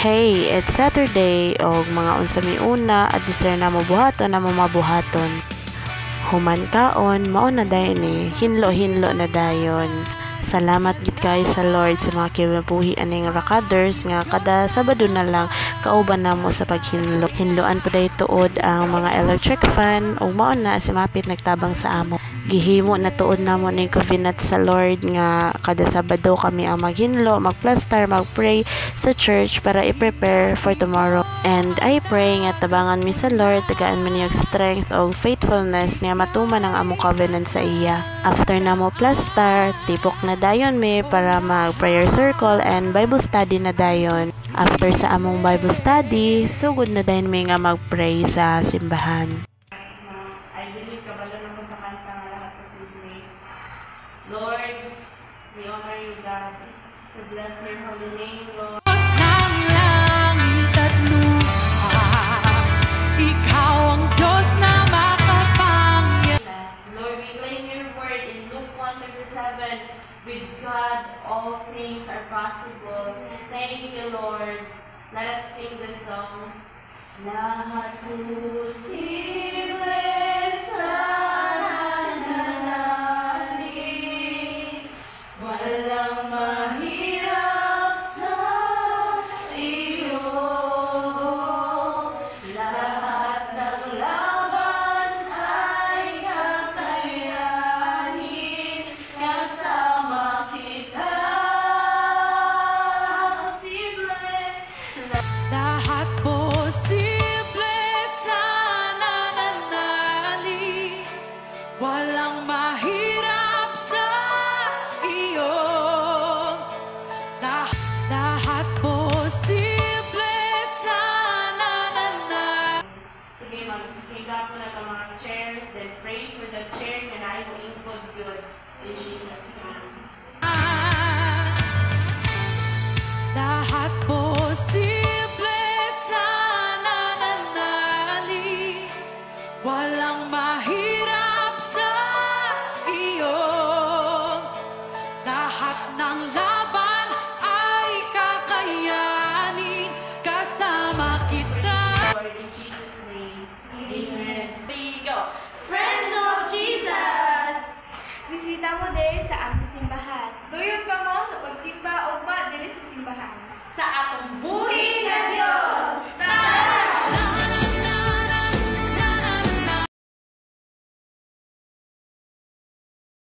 Hey, it's Saturday og mga unsa miuna at disir na mo buhaton na mo mabuhaton. Human kaon, mao na dayon ni, hinlo-hinlo na dayon. Salamat gid kay sa Lord sa mga kinabuhi aning rakaders nga kada Sabado na lang kauban namo sa paghinlo. Hinloan pa day tuod ang mga electric fan ug mao na si mapit nagtabang sa amo. Gihimo na tuod namo ning covenant sa Lord nga kada Sabado kami ang maghinlo, magplaster, magpray sa church para i-prepare for tomorrow. And I pray nga tabangan mi sa Lord, tagaan man niyang strength o faithfulness nga matuman ang among covenant sa iya. After namo plaster, tipok na dayon mi para mag prayer circle and Bible study na dayon. After sa among Bible study, sugod na dayon mi nga mag-pray sa simbahan. I believe kabalo na ko sa kanta nga lahat posible. Lord, we honor you, God. We bless your holy name, Lord. With God, all things are possible. Thank you, Lord. Let us sing this song. Lahat posible sa nananalig, walang mahirap sa iyo. Lahat ng laban ay kakayanin kasama kita. Lahat posible sa nananalig, walang mahirap sa iyo. Lahat posible sa nananalig. Sige, mag-higa po na itong mga chairs, then pray for the chair and I will input good in Jesus' name. Lahat posible sa nananalig, walang mahirap sa iyo. Lahat ng laban ay kakayanin kasama kita. Lord, in Jesus' name, amen. There you go. Friends of Jesus! Bisita mo diri sa aming simbahan. Duyon ka mo sa pagsimba ugma diri sa simbahan. Sa atong buhay